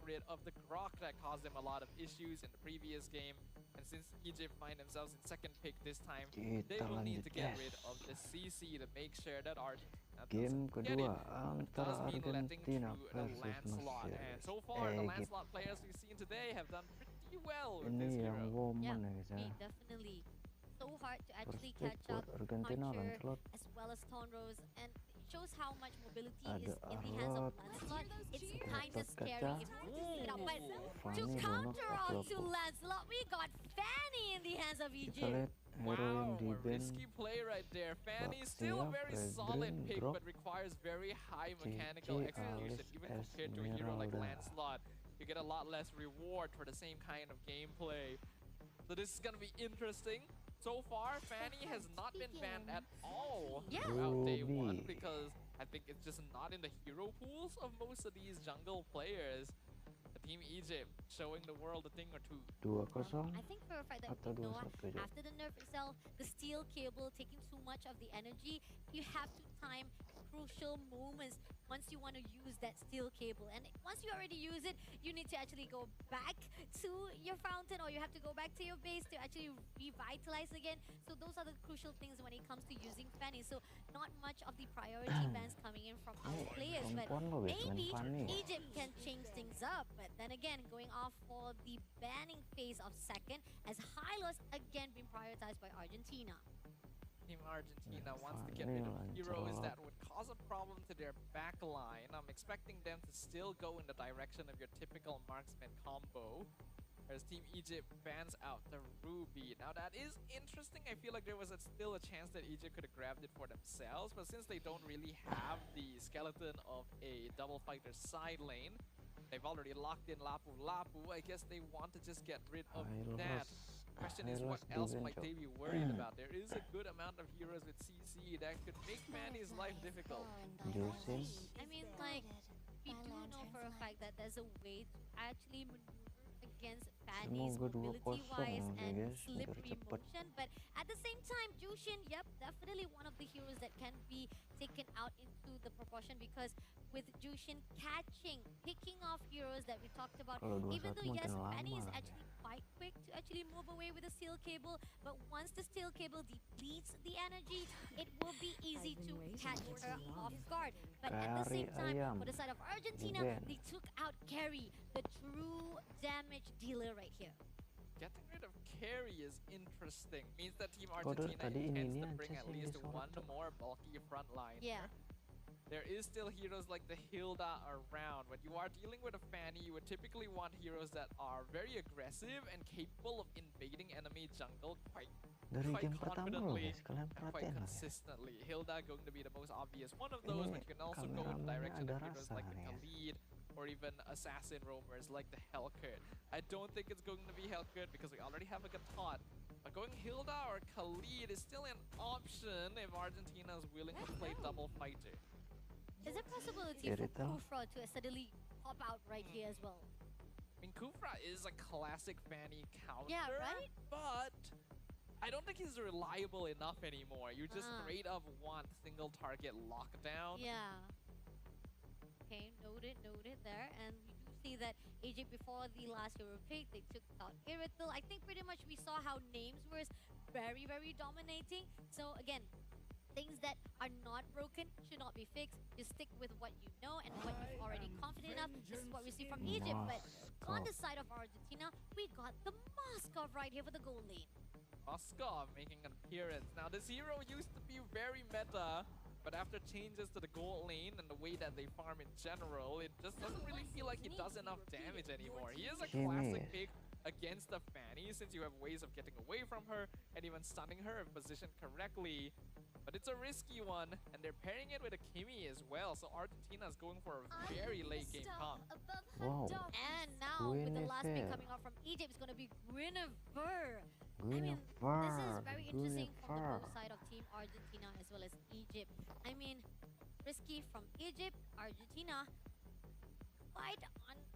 rid of the Grok that caused them a lot of issues in the previous game. And since Egypt find themselves in second pick this time, they Kita will need lanjut to get guys. rid of the CC to make sure that Argentina Game doesn't get it. kedua It does antara mean letting Argentina through the versus Lancelot. Mesir. And so far, the Egypt. Lancelot players we've seen today have done pretty well with this Ini yang hero. woman ya Yeah, guys ya. definitely. So hard to First actually pick catch buat up Argentina Puncher Lancelot. as well as Tonrose, and it shows how much mobility Ada is in the hands of Arlot. Lancelot. It's kind of Gatot scary. kaca. If you want to pick it up, but Fanny to bonus counter on to 40. Lancelot, we got Fanny in the hands of Kita Egypt. lihat hero yang Wow, di a band. risky play right there. Fanny still a very Red solid Green pick, drop. but requires very high mechanical JJ execution, Alice even compared to a hero like Esmeralda. Lancelot. You get a lot less reward for the same kind of gameplay. So this is gonna be interesting. So far, Fanny has not been banned at all throughout day one Ruby. because I think it's just not in the hero pools of most of these jungle players. Team Egypt showing the world a thing or two. 2-0 I think for a fact that atau you know, 2-1 ya. after the nerf itself, the steel cable taking too much of the energy, you have to time crucial moments once you want to use that steel cable. And once you already use it, you need to actually go back to your fountain, or you have to go back to your base to actually revitalize again. So those are the crucial things when it comes to using Fanny. So not much of the priority bans coming in from our players, but perempuan loh guys main maybe Fanny. Egypt can change things up. But then again, going off for the banning phase of second, as Hylos again being prioritized by Argentina. Team Argentina Yeah, wants to get finally rid of heroes Lancelot. that would cause a problem to their back line. I'm expecting them to still go in the direction of your typical marksman combo. Whereas Team Egypt bans out the Ruby. Now that is interesting. I feel like there was still a chance that Egypt could have grabbed it for themselves. But since they don't really have the skeleton of a double fighter side lane, they've already locked in Lapu Lapu. I guess they want to just get rid of that. Question is, what else might they be worried about? There is a good amount of heroes with CC that could make Fanny's life difficult. Juicing. I mean, like, we do know for a fact that there's a way to actually maneuver against Fanny's Semoga 2-0 mobility-wise ya and guys, biar slippery cepet. motion. But at the same time, Jushin, yep, definitely one of the heroes that can be taken out into the proportion, because with Jushin catching, picking off heroes that we talked about, Kalau 2-1 even though yes, makin Fanny is lama. actually quite quick to actually move away with the steel cable, but once the steel cable depletes the energy, it will be easy to catch her off guard. But at the same Kari time, ayam. for the side of Argentina, Bukan. they took out Carry, the true damage dealer right here. Getting rid of carry is interesting. Means that Team Kode Argentina tadi intends ini to aja bring sih at yang least disorot one tuh. more bulky front line. Yeah. There is still heroes like the Hilda around. When you are dealing with a Fanny, you would typically want heroes that are very aggressive and capable of invading enemy jungle quite Dari quite game pertama loh confidently guys, kalian and quite perhatiin lah ya. consistently. Hilda going to be the most obvious one of those, Ini but you can also go in the kameramennya direction ada of heroes rasa like the nih ya. Khalid or even assassin roamers like the Hellcurt. I don't think it's going to be Hellcurt because we already have a Gatot. But going Hilda or Khalid is still an option if Argentina is willing to play double fighter. Is there possibility for Irita. Kufra to suddenly pop out right here as well? I mean, Kufra is a classic Fanny counter, Yeah, right? but I don't think he's reliable enough anymore. You just straight up want single target lockdown. Yeah. Okay, noted there. And we do see that Egypt, before the last hero pick, they took out Irital. I think pretty much we saw how names were very, very dominating. So again, things that are not broken should not be fixed. Just stick with what you know and what you're already confident enough. This is what we see from Egypt. But on the side of Argentina, we got the Moskov right here for the goal lane. Moskov making an appearance. Now, this hero used to be very meta, but after changes to the gold lane and the way that they farm in general, it just doesn't really feel like he does enough damage anymore. He is a classic pick against the Fanny, since you have ways of getting away from her and even stunning her if positioned correctly. But it's a risky one, and they're pairing it with a Kimi as well, so Argentina is going for a very late game comp. Wow. And now, with the last pick Guinevere. coming out from Egypt, it's going to be Guinevere. I mean, this is Guinevere, very interesting from the Guinevere. both side of Team Argentina as well as Egypt. I mean, risky from Egypt, Argentina. quite,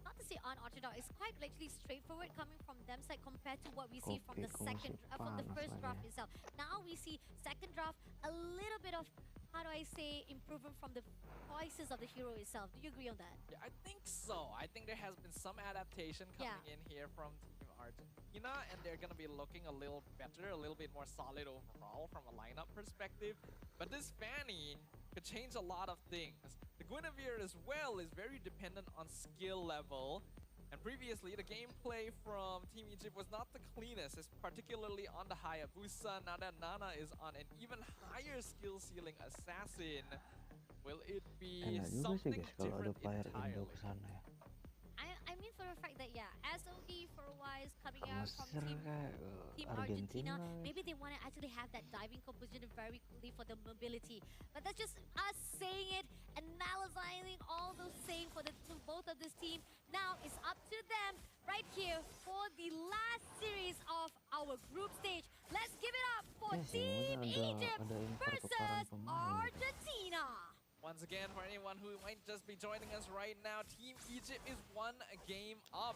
not to say unorthodox, it's quite actually straightforward coming from them side compared to what we see from the Kopiku masih from the panas first lagi draft ya. itself. Now we see second draft, a little bit of, how do I say, improvement from the choices of the hero itself. Do you agree on that? Yeah, I think so. I think there has been some adaptation coming in here from Team Argentina, and they're going to be looking a little better, a little bit more solid overall from a lineup perspective. But this Fanny could change a lot of things. The Guinevere as well is very dependent on skill level. And previously, the gameplay from Team Egypt was not the cleanest, particularly on the Hayabusa. Now that Nana is on an even higher skill ceiling assassin, will it be Enak juga sih something guys kalau ada different player Indo entirely? kesana ya. I mean for a fact that, yeah, SOD for a while is coming Gak out from Mesir Team kayak Argentina. Argentina. Maybe they want to actually have that diving composition very quickly for the mobility. But that's just us saying it, analyzing all those saying for both of this team. Now it's up to them right here for the last series of our group stage. Let's give it up for Ya sih, Team mungkin Egypt ada versus pertukaran pemain gitu. Argentina. Once again, for anyone who might just be joining us right now, Team Egypt is one game up.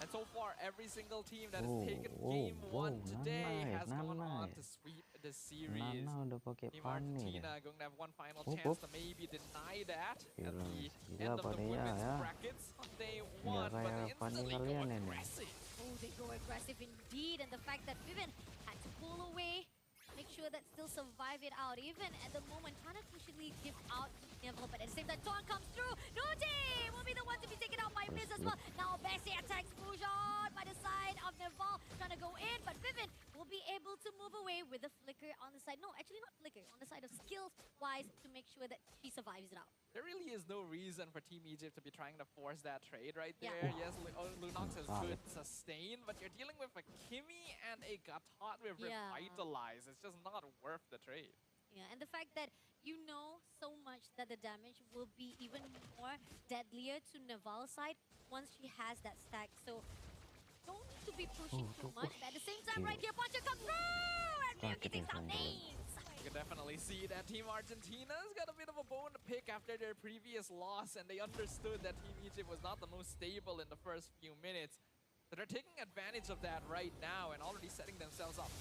And so far, every single team that has taken game one today has gone on to sweep the series. Nana udah pakai Team Fanny Argentina deh. going to have one final chance to maybe deny that at the end of the Fanny women's ya. brackets on day Nggak one, but they kayak Fanny instantly go kalian ini. aggressive. Oh, they go aggressive indeed, and the fact that Vivian had to pull away, make sure that still survive it out. Even at the moment, trying to patiently give out Neville, but at the same time, Dawn comes through. Nuji will be the one to be taken out by Miz as well. Now Bessie attacks Fusion by the side of Neville, trying to go in, but Vivian will be able to move away with the flicker on the side. No, actually not flicker, on the side of skills-wise to make sure that she survives it out. There really is no reason for Team Egypt to be trying to force that trade right Yeah. there. Yes, Lunox has good sustain, but you're dealing with a Kimmy and a Gatot with Yeah. Revitalize. It's just not worth the trade. Yeah, and the fact that you know so much that the damage will be even more deadlier to Naval's side once she has that stack. So don't need to be pushing too much. But at the same time, right here, Poncho comes through and Miyuki takes down names. You can definitely see that Team Argentina's got a bit of a bone to pick after their previous loss, and they understood that Team Egypt was not the most stable in the first few minutes. So they're taking advantage of that right now and already setting themselves up.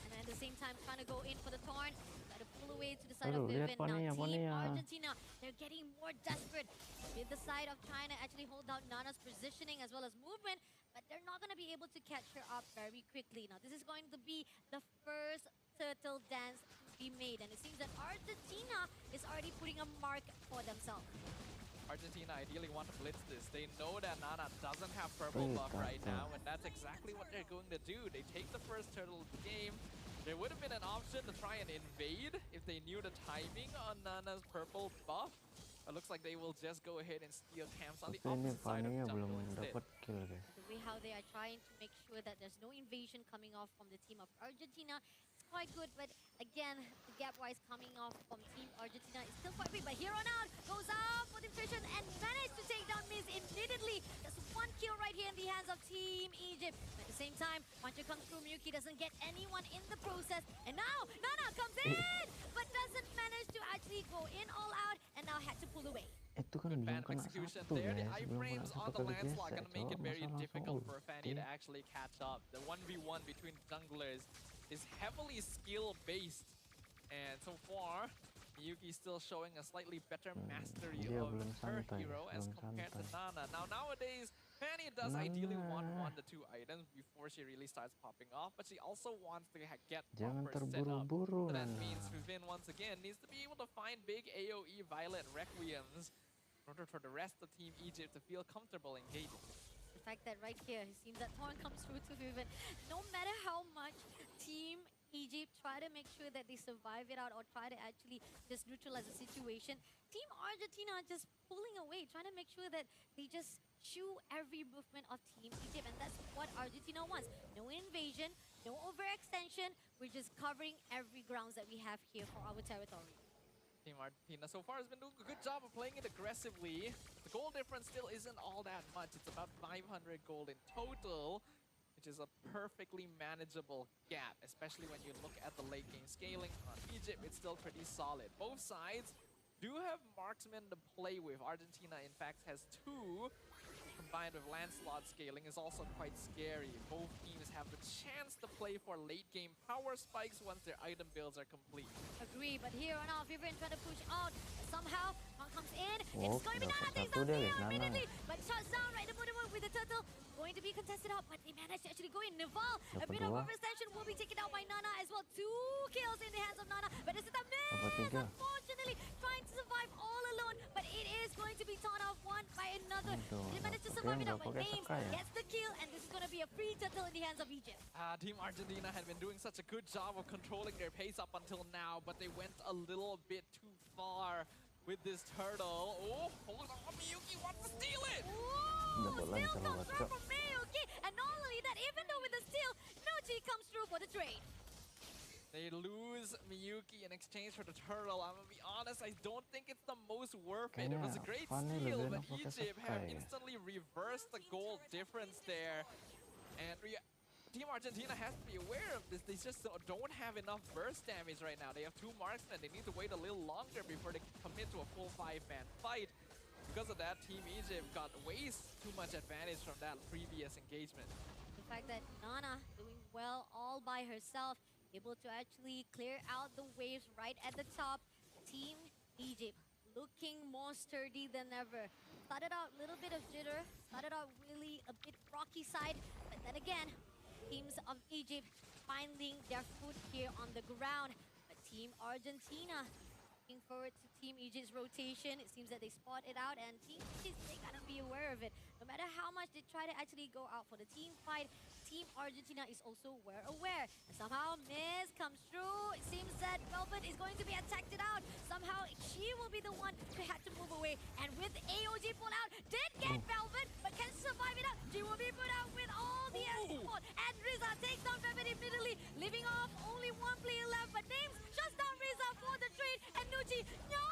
And at the same time, trying to go in for the Torn. Try to pull away to the side Aduh, of lihat Vivian. Now, Fanny Team ya. Argentina, they're getting more desperate with the side of trying to actually hold out Nana's positioning as well as movement, but they're not going to be able to catch her up very quickly. Now, this is going to be the first turtle dance to be made, and it seems that Argentina is already putting a mark for themselves. Argentina ideally want to blitz this. They know that Nana doesn't have purple buff right now, and that's exactly what they're going to do. They take the first turtle of the game. There would have been an option to try and invade if they knew the timing on Nana's purple buff. It looks like they will just go ahead and steal camps on the Tapi ini opposite side of Fanny-nya jungle belum instead. dapat kill guys. The way how they are trying to make sure that there's no invasion coming off from the team of Argentina, it's quite good, but again, the gap-wise coming off from Team Argentina is still quite big. But here on out, goes out for the Fishes and managed to take down Miz immediately. Just one kill right here in the hands of Team Egypt. At the same time, Pancho comes through, Miyuki doesn't get anyone in the process, and now Nana comes in, but doesn't manage to actually go in all out, and now had to pull away. Itu kan Good belum fan kena execution satu there. The guys, belum kena iframes on satu the kali landslide gesek, gonna make it cowok. very Masa difficult langsung for Fanny to ulti. actually catch up. The 1v1 between junglers is heavily skill-based. And so far, Miyuki still showing a slightly better mastery dia of belum her santai, hero as belum compared to santai. Nana. Now, nowadays, Fanny does ideally want Nana. 1 to 2 items before she really starts popping off, but she also wants to get Jangan proper setup. terburu-buru So that Nana. means Vivin, once again, needs to be able to find big AoE Violet Requiems in order for the rest of Team Egypt to feel comfortable engaging. The fact that right here, it seems that Torn comes through to Vivian. No matter how much Team Egypt try to make sure that they survive it out or try to actually just neutralize the situation, Team Argentina just pulling away, trying to make sure that they just chew every movement of Team Egypt, and that's what Argentina wants. No invasion, no overextension, we're just covering every grounds that we have here for our territory. Team Argentina so far has been doing a good job of playing it aggressively. The gold difference still isn't all that much. It's about 500 gold in total, which is a perfectly manageable gap, especially when you look at the late game scaling on Egypt. It's still pretty solid. Both sides do have marksmen to play with. Argentina, in fact, has 2. Combined with Lancelot scaling is also quite scary. Both teams have the chance to play for late game power spikes once their item builds are complete. Agree, but here on off, Vivian trying to push out. Somehow, one comes in. Oh, It's going to be Nana dapat takes satu out dia, Neo guys, Nana. immediately, but shuts down right in the bottom with the turtle. Going to be contested out, but they managed to actually go in. Naval, a Dapat bit of 2. overextension will be taken out by Nana as well. 2 kills in the hands of Nana, but this is a Dapat miss. 3. Unfortunately, trying to survive all alone, but it is going to be torn off one by another. Aduh, They managed to dapat survive yang it out, but pakai Names Sakai ya. gets the kill, and this is going to be a free turtle in the hands of Egypt. Team Argentina had been doing such a good job of controlling their pace up until now, but they went a little bit too far with this turtle. Oh, hold on, Miyuki wants to steal it! Ooh, Dapat steal langsung comes lewat, through Kak. from Miyuki, and not only that, even though with the steal, Nuchi comes through for the trade. They lose Miyuki in exchange for the turtle. I'm gonna be honest, I don't think it's the most worth it. It was a Kayaknya great Fanny steal, lebih but enak pakai Egypt Sakai have ya. instantly reversed the goal difference there. And Team Argentina has to be aware of this. They just don't have enough burst damage right now. They have 2 marksmen. They need to wait a little longer before they can commit to a full 5-man fight. Because of that, Team Egypt got way too much advantage from that previous engagement. The fact that Nana doing well all by herself, able to actually clear out the waves right at the top. Team Egypt looking more sturdy than ever. Started out a little bit of jitter, started out really a bit rocky side, but then again, teams of Egypt finding their foot here on the ground. But Team Argentina looking forward to Team Egypt's rotation. It seems that they spot it out, and Team Egypt, they gotta be aware of it. No matter how much they try to actually go out for the team fight, Team Argentina is also aware. And somehow Miz comes through. It seems that Velvet is going to be attacked out. Somehow she will be the one who had to move away. And with AOG pull out, did get Velvet, but can survive it out. She will be put out with all the support. And Riza takes down Velvet immediately, leaving off only 1 player left. But Names shuts down Riza for the trade. And Nucci, no!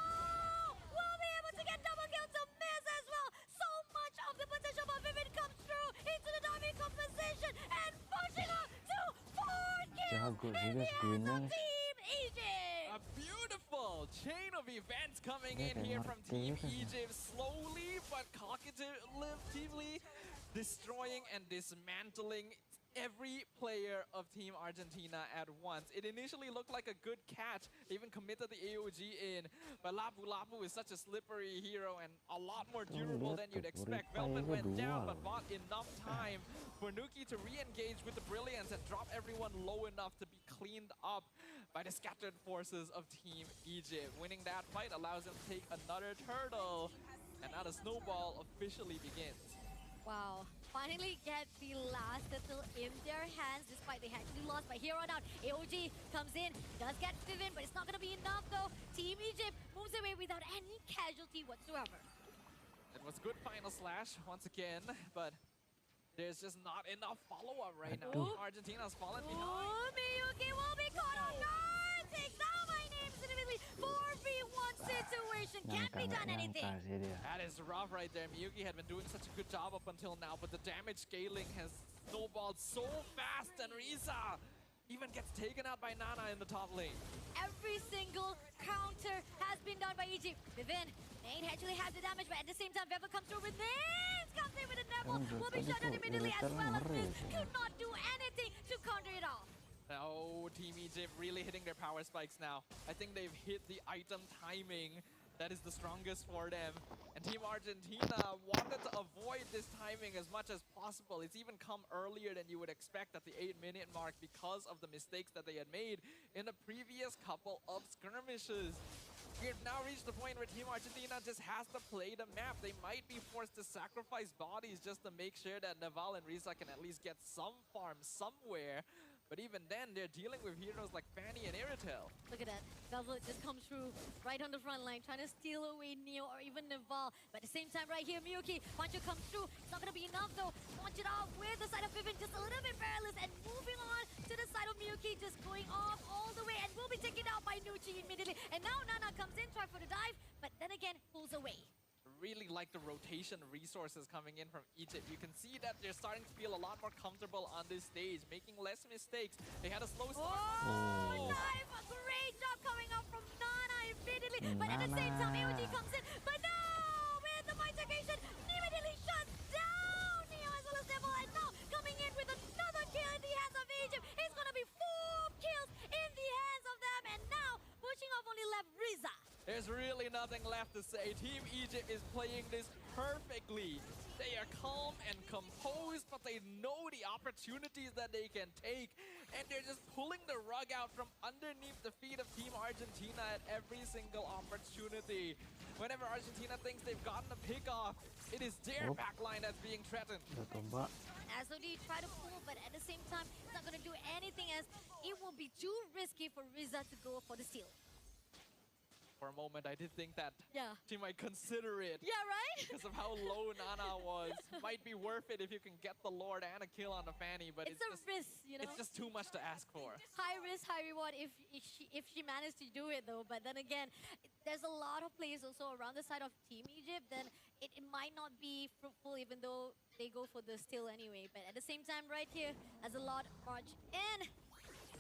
Will be able to get double kill to Miz as well. So much of the potential of Vivid comes through into the diving composition and pushing up to 4 kills Jago sih in the guys, hands Queennya of guys. Team Egypt. A beautiful chain of events coming Yeah, in kayak here from ngerti Team gitu sih. Egypt, slowly but cognitively destroying and dismantling every player of Team Argentina at once. It initially looked like a good catch. They even committed the AOG in, but Lapu Lapu is such a slippery hero and a lot more durable than you'd expect. Velvet went down, but bought enough time for Nuki to re-engage with the Brilliance and drop everyone low enough to be cleaned up by the scattered forces of Team Egypt. Winning that fight allows them to take another turtle, and now the snowball officially begins. Wow. Finally get the last turtle in their hands, despite they actually lost. But here on out, AOG comes in, does get Vivian, but it's not going to be enough though. Team Egypt moves away without any casualty whatsoever. It was good final slash once again, but there's just not enough follow-up right now. Ooh. Argentina's fallen behind. Oh, Miyuki will be caught off guard! Takes down by Names individually. 4v1 situation. Can't be done anything. Sih dia. That is rough right there. Miyuki had been doing such a good job up until now, but the damage scaling has snowballed so fast, and Riza even gets taken out by Nana in the top lane. Every single counter has been done by Egypt. Vivian, Nate actually has the damage, but at the same time, Vevel comes through with Names. Comes in with a Neville. Will be shut down immediately as well as Miz. Could not do anything to counter it off. Oh, Team Egypt really hitting their power spikes now. I think they've hit the item timing that is the strongest for them. And Team Argentina wanted to avoid this timing as much as possible. It's even come earlier than you would expect at the 8-minute mark because of the mistakes that they had made in the previous couple of skirmishes. We have now reached the point where Team Argentina just has to play the map. They might be forced to sacrifice bodies just to make sure that Naval and Riza can at least get some farm somewhere. But even then, they're dealing with heroes like Fanny and Iritel. Look at that. Velvet just comes through right on the front line, trying to steal away Neo or even Naval. But at the same time, right here, Miyuki, Pancho comes through. It's not going to be enough, though. Launch it off with the side of Vivian, just a little bit perilous. And moving on to the side of Miyuki, just going off all the way. And will be taken out by Nucci immediately. And now Nana comes in, try for the dive, but then again, pulls away. Really like the rotation resources coming in from Egypt. You can see that they're starting to feel a lot more comfortable on this stage, making less mistakes. They had a slow start. Oh, dive! A great job coming out from Nana immediately. But at the same time, AOG comes in. But no! With the mind segregation, immediately shuts down Neo as well as Devil. And now coming in with another kill in the hands of Egypt. It's gonna be 4 kills in the hands of them. And now, pushing off only left Riza. There's really nothing left to say. Team Egypt is playing this perfectly. They are calm and composed, but they know the opportunities that they can take. And they're just pulling the rug out from underneath the feet of Team Argentina at every single opportunity. Whenever Argentina thinks they've gotten a pick off, it is their backline that's being threatened. SOD try to pull, but at the same time, it's not going to do anything as it will be too risky for Riza to go for the steal. For a moment, I did think that Yeah. she might consider it. Yeah, right? Because of how low Nana was. Might be worth it if you can get the Lord and a kill on the Fanny, but It's a just, risk, you know? it's just too much to ask for. High risk, high reward if she managed to do it though. But then again, there's a lot of players also around the side of Team Egypt. Then it might not be fruitful even though they go for the steal anyway. But at the same time, right here, as a lot march in,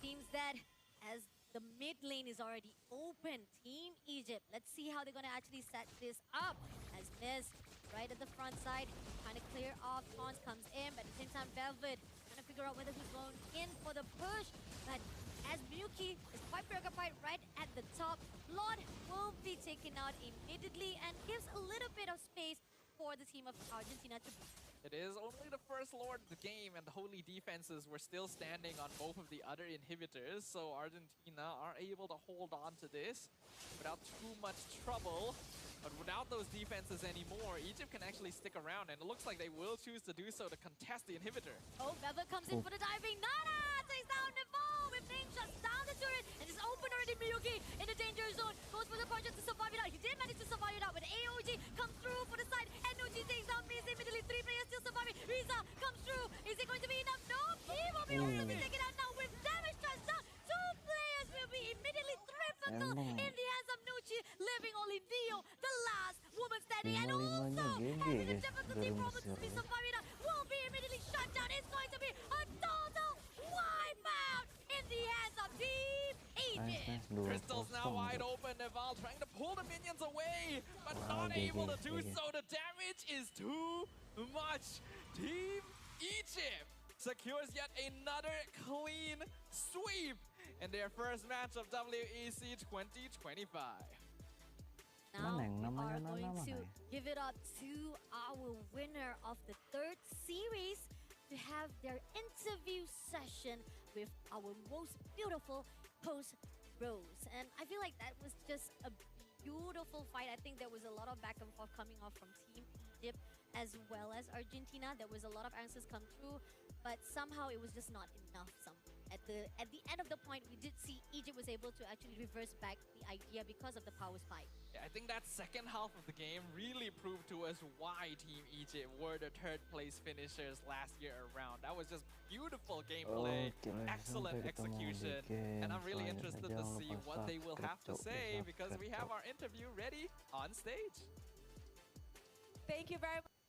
seems that as the mid lane is already open, Team Egypt. Let's see how they're gonna actually set this up. As Miz right at the front side, trying to clear off. Tons comes in, but at the same time, Velvet trying to figure out whether he's going in for the push. But as Miyuki is quite preoccupied right at the top, Lord will be taken out immediately and gives a little bit of space for the team of Argentina to beat. It is only the first Lord of the game, and the Holy defenses were still standing on both of the other inhibitors, so Argentina are able to hold on to this without too much trouble. But without those defenses anymore, Egypt can actually stick around, and it looks like they will choose to do so to contest the inhibitor. Oh, Velvet comes in for the diving. Nana takes down Neville with Name shuts down the turret, and it's open already. Miyuki in the danger zone, goes for the puncher to survive it out. He did manage to survive it out, but AOG comes through for the side, and NOG takes down Miz immediately. 3 players still surviving. Riza comes through. Is it going to be enough? No, he will be able to be taken out now with damage touchdown. 2 players will be immediately triple in the hands of Nucci, leaving only Dio, the last woman standing, and also having the difficulty problems to be surviving out, will be immediately shut down. It's going to be a total wipeout in the hands of Team Egypt. Crystal's now wide open. Neval trying to pull the minions away, but not able to do so. The damage is too much. Team Egypt secures yet another clean sweep in their first match of WEC 2025. Now we are going to give it up to our winner of the 3rd series to have their interview session with our most beautiful post Rose. And I feel like that was just a beautiful fight. I think there was a lot of back and forth coming off from Team Egypt as well as Argentina. There was a lot of answers come through, but somehow it was just not enough. At the end of the point, we did see Egypt was able to actually reverse back the idea because of the power spike. Yeah, I think that second half of the game really proved to us why Team Egypt were the 3rd place finishers last year around. That was just beautiful gameplay, excellent execution, and I'm really interested to see what they will have to say because we have our interview ready on stage. Thank you very much.